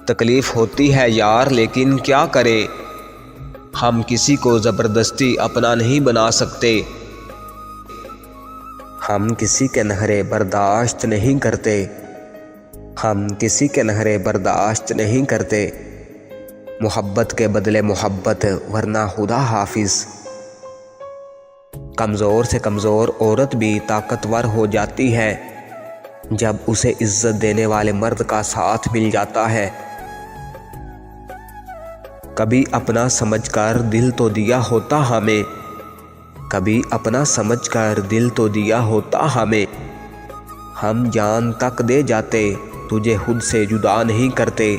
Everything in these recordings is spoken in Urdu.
تکلیف ہوتی ہے یار، لیکن کیا کرے، ہم کسی کو زبردستی اپنا نہیں بنا سکتے، ہم کسی کے نخرے برداشت نہیں کرتے، ہم کسی کے نخرے برداشت نہیں کرتے، محبت کے بدلے محبت ورنہ خدا حافظ۔ کمزور سے کمزور عورت بھی طاقتور ہو جاتی ہے جب اسے عزت دینے والے مرد کا ساتھ مل جاتا ہے۔ کبھی اپنا سمجھ کر دل تو دیا ہوتا ہمیں، کبھی اپنا سمجھ کر دل تو دیا ہوتا ہمیں، ہم جان تک دے جاتے تجھے خود سے جدا نہیں کرتے۔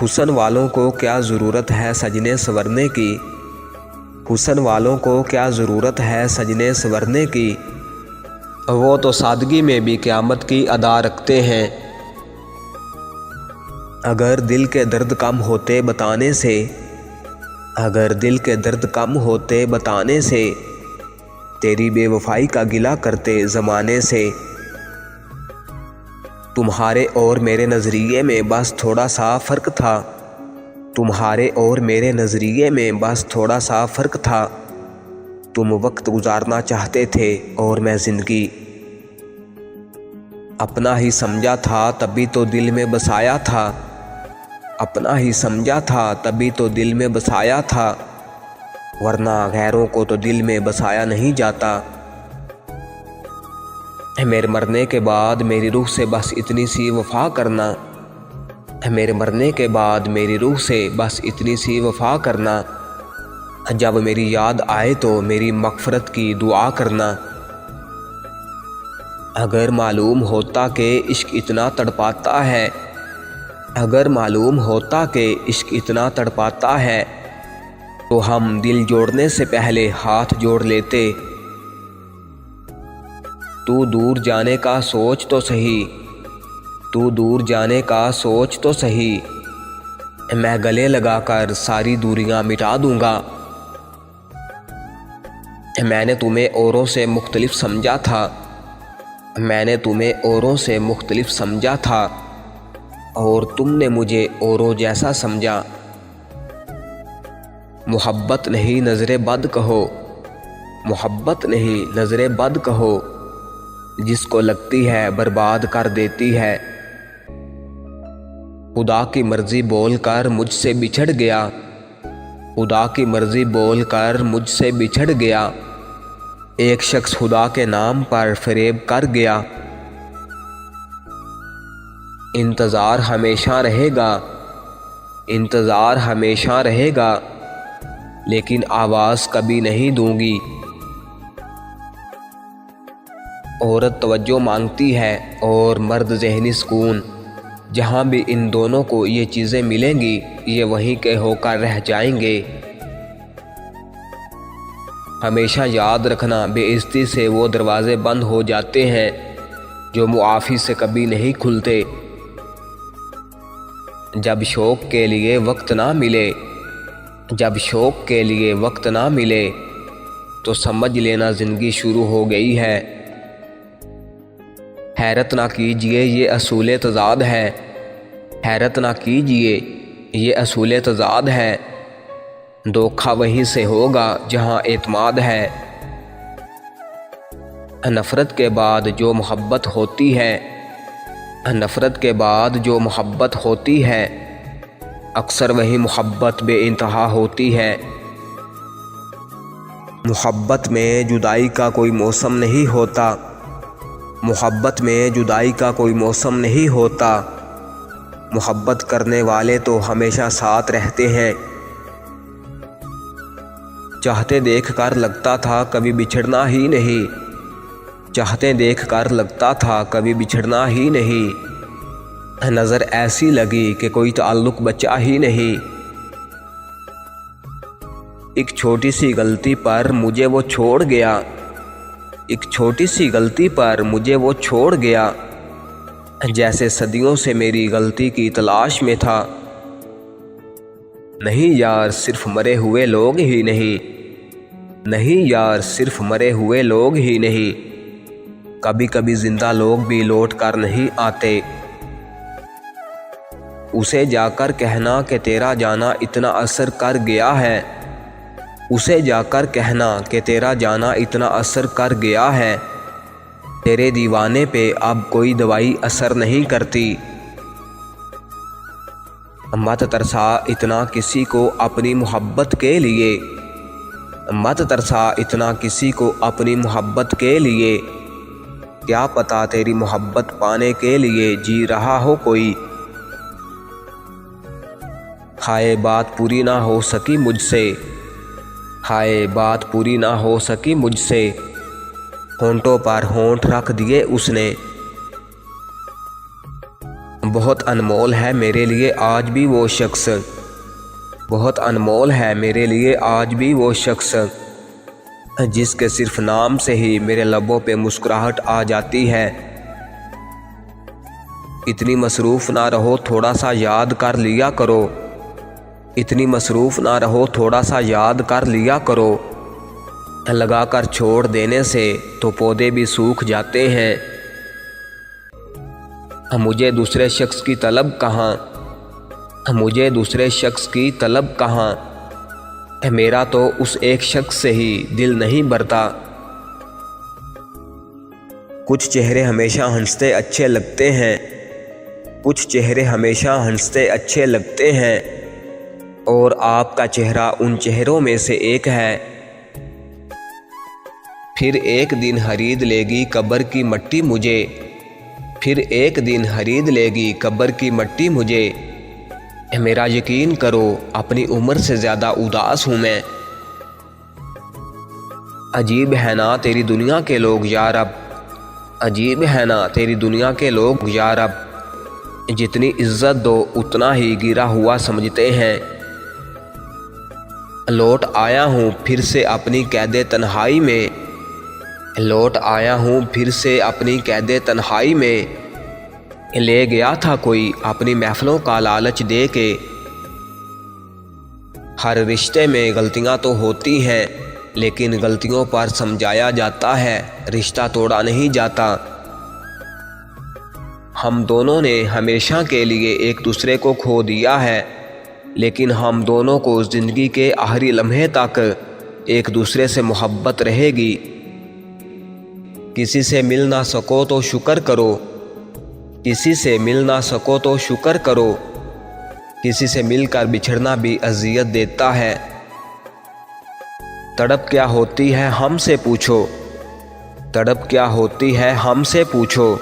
حسن والوں کو کیا ضرورت ہے سجنے سنورنے کی، حسن والوں کو کیا ضرورت ہے سجنے سنورنے کی، وہ تو سادگی میں بھی قیامت کی ادا رکھتے ہیں۔ اگر دل کے درد کم ہوتے بتانے سے، اگر دل کے درد کم ہوتے بتانے سے، تیری بے وفائی کا گلہ کرتے زمانے سے۔ تمہارے اور میرے نظریے میں بس تھوڑا سا فرق تھا، تمہارے اور میرے نظریے میں بس تھوڑا سا فرق تھا، تم وقت گزارنا چاہتے تھے اور میں زندگی، اپنا ہی سمجھا تھا تبھی تو دل میں بسایا تھا، اپنا ہی سمجھا تھا تبھی تو دل میں بسایا تھا، ورنہ غیروں کو تو دل میں بسایا نہیں جاتا۔ میرے مرنے کے بعد میری روح سے بس اتنی سی وفا کرنا، میرے مرنے کے بعد میری روح سے بس اتنی سی وفا کرنا، جب میری یاد آئے تو میری مغفرت کی دعا کرنا۔ اگر معلوم ہوتا کہ عشق اتنا تڑپاتا ہے، اگر معلوم ہوتا کہ عشق اتنا تڑپاتا ہے، تو ہم دل جوڑنے سے پہلے ہاتھ جوڑ لیتے۔ تو دور جانے کا سوچ تو سہی، تو دور جانے کا سوچ تو سہی، میں گلے لگا کر ساری دوریاں مٹا دوں گا۔ میں نے تمہیں اوروں سے مختلف سمجھا تھا، میں نے تمہیں اوروں سے مختلف سمجھا تھا، اور تم نے مجھے اوروں جیسا سمجھا۔ محبت نہیں نظر بد کہو، محبت نہیں نظر بد کہو، جس کو لگتی ہے برباد کر دیتی ہے۔ خدا کی مرضی بول کر مجھ سے بچھڑ گیا، خدا کی مرضی بول کر مجھ سے بچھڑ گیا، ایک شخص خدا کے نام پر فریب کر گیا۔ انتظار ہمیشہ رہے گا، انتظار ہمیشہ رہے گا، لیکن آواز کبھی نہیں دوں گی۔ عورت توجہ مانگتی ہے اور مرد ذہنی سکون، جہاں بھی ان دونوں کو یہ چیزیں ملیں گی یہ وہیں کے ہو کر رہ جائیں گے۔ ہمیشہ یاد رکھنا بے عزتی سے وہ دروازے بند ہو جاتے ہیں جو معافی سے کبھی نہیں کھلتے۔ جب شوق کے لیے وقت نہ ملے، جب شوق کے لیے وقت نہ ملے تو سمجھ لینا زندگی شروع ہو گئی ہے۔ حیرت نہ کیجئے یہ اصول تضاد ہے، حیرت نہ کیجئے یہ اصول تضاد ہے، دھوکہ وہیں سے ہوگا جہاں اعتماد ہے۔ نفرت کے بعد جو محبت ہوتی ہے، نفرت کے بعد جو محبت ہوتی ہے، اکثر وہی محبت بے انتہا ہوتی ہے۔ محبت میں جدائی کا کوئی موسم نہیں ہوتا، محبت میں جدائی کا کوئی موسم نہیں ہوتا، محبت کرنے والے تو ہمیشہ ساتھ رہتے ہیں۔ چاہتے دیکھ کر لگتا تھا کبھی بچھڑنا ہی نہیں، چاہتے دیکھ کر لگتا تھا کبھی بچھڑنا ہی نہیں، نظر ایسی لگی کہ کوئی تعلق بچا ہی نہیں۔ ایک چھوٹی سی غلطی پر مجھے وہ چھوڑ گیا، ایک چھوٹی سی غلطی پر مجھے وہ چھوڑ گیا، جیسے صدیوں سے میری غلطی کی تلاش میں تھا۔ نہیں یار صرف مرے ہوئے لوگ ہی نہیں، نہیں یار صرف مرے ہوئے لوگ ہی نہیں، کبھی کبھی زندہ لوگ بھی لوٹ کر نہیں آتے۔ اسے جا کر کہنا کہ تیرا جانا اتنا اثر کر گیا ہے، اسے جا کر کہنا کہ تیرا جانا اتنا اثر کر گیا ہے، تیرے دیوانے پہ اب کوئی دوائی اثر نہیں کرتی۔ مت ترسا اتنا کسی کو اپنی محبت کے لیے، مت ترسا اتنا کسی کو اپنی محبت کے لیے، کیا پتہ تیری محبت پانے کے لیے جی رہا ہو کوئی۔ ہائے بات پوری نہ ہو سکی مجھ سے، ہائے بات پوری نہ ہو سکی مجھ سے، ہونٹوں پر ہونٹ رکھ دیے اس نے۔ بہت انمول ہے میرے لیے آج بھی وہ شخص، بہت انمول ہے میرے لیے آج بھی وہ شخص، جس کے صرف نام سے ہی میرے لبوں پہ مسکراہٹ آ جاتی ہے۔ اتنی مصروف نہ رہو، تھوڑا سا یاد کر لیا کرو، اتنی مصروف نہ رہو، تھوڑا سا یاد کر لیا کرو، لگا کر چھوڑ دینے سے تو پودے بھی سوکھ جاتے ہیں۔ مجھے دوسرے شخص کی طلب کہاں، مجھے دوسرے شخص کی طلب کہاں، میرا تو اس ایک شخص سے ہی دل نہیں بھرتا۔ کچھ چہرے ہمیشہ ہنستے اچھے لگتے ہیں، کچھ چہرے ہمیشہ ہنستے اچھے لگتے ہیں، اور آپ کا چہرہ ان چہروں میں سے ایک ہے۔ پھر ایک دن خرید لے گی قبر کی مٹی مجھے، پھر ایک دن خرید لے گی قبر کی مٹی مجھے، میرا یقین کرو اپنی عمر سے زیادہ اداس ہوں میں۔ عجیب ہے نا تیری دنیا کے لوگ یا رب، عجیب ہے نا تیری دنیا کے لوگ یا رب، جتنی عزت دو اتنا ہی گرا ہوا سمجھتے ہیں۔ لوٹ آیا ہوں پھر سے اپنی قید تنہائی میں، لوٹ آیا ہوں پھر سے اپنی قید تنہائی میں، لے گیا تھا کوئی اپنی محفلوں کا لالچ دے کے۔ ہر رشتے میں غلطیاں تو ہوتی ہیں، لیکن غلطیوں پر سمجھایا جاتا ہے، رشتہ توڑا نہیں جاتا۔ ہم دونوں نے ہمیشہ کے لیے ایک دوسرے کو کھو دیا ہے، لیکن ہم دونوں کو زندگی کے آخری لمحے تک ایک دوسرے سے محبت رہے گی۔ کسی سے مل نہ سکو تو شکر کرو، کسی سے مل نہ سکو تو شکر کرو، کسی سے مل کر بچھڑنا بھی اذیت دیتا ہے۔ تڑپ کیا ہوتی ہے ہم سے پوچھو، تڑپ کیا ہوتی ہے ہم سے پوچھو،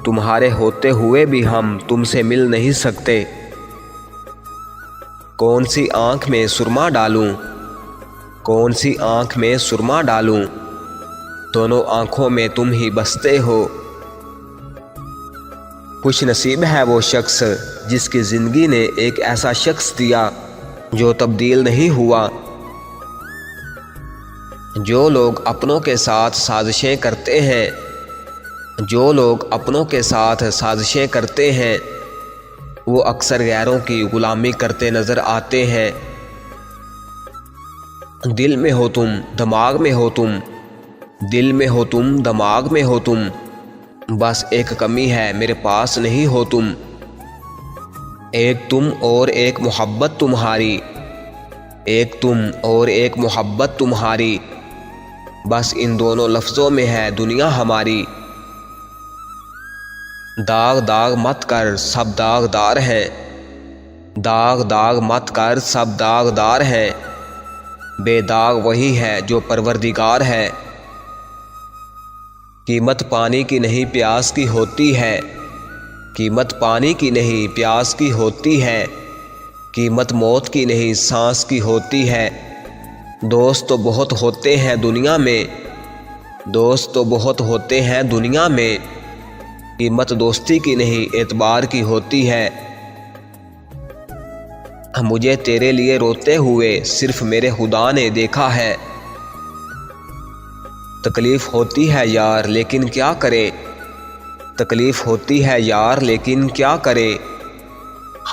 تمہارے ہوتے ہوئے بھی ہم تم سے مل نہیں سکتے۔ کون سی آنکھ میں سرما ڈالوں، کون سی آنکھ میں سرما ڈالوں، دونوں آنکھوں میں تم ہی بستے ہو۔ خوش نصیب ہے وہ شخص جس کی زندگی نے ایک ایسا شخص دیا جو تبدیل نہیں ہوا۔ جو لوگ اپنوں کے ساتھ سازشیں کرتے ہیں، جو لوگ اپنوں کے ساتھ سازشیں کرتے ہیں، وہ اکثر غیروں کی غلامی کرتے نظر آتے ہیں۔ دل میں ہو تم، دماغ میں ہو تم، دل میں ہو تم، دماغ میں ہو تم، بس ایک کمی ہے میرے پاس نہیں ہو تم۔ ایک تم اور ایک محبت تمہاری، ایک تم اور ایک محبت تمہاری، بس ان دونوں لفظوں میں ہے دنیا ہماری۔ داغ داغ مت کر سب داغدار ہیں، داغ داغ مت کر سب داغدار ہیں، بے داغ وہی ہے جو پروردگار ہے۔ قیمت پانی کی نہیں پیاس کی ہوتی ہے، قیمت پانی کی نہیں پیاس کی ہوتی ہے، قیمت موت کی نہیں سانس کی ہوتی ہے۔ دوست تو بہت ہوتے ہیں دنیا میں، دوست تو بہت ہوتے ہیں دنیا میں، قیمت دوستی کی نہیں اعتبار کی ہوتی ہے۔ مجھے تیرے لیے روتے ہوئے صرف میرے خدا نے دیکھا ہے۔ تکلیف ہوتی ہے یار لیکن کیا کرے، تکلیف ہوتی ہے یار لیکن کیا کرے،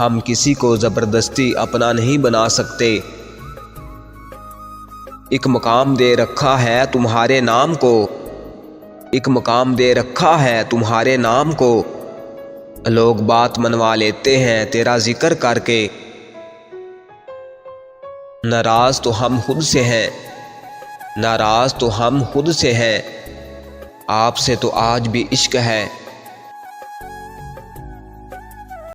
ہم کسی کو زبردستی اپنا نہیں بنا سکتے۔ ایک مقام دے رکھا ہے تمہارے نام کو، ایک مقام دے رکھا ہے تمہارے نام کو، لوگ بات منوا لیتے ہیں تیرا ذکر کر کے، ناراض تو ہم خود سے ہیں، ناراض تو ہم خود سے ہیں، آپ سے تو آج بھی عشق ہے۔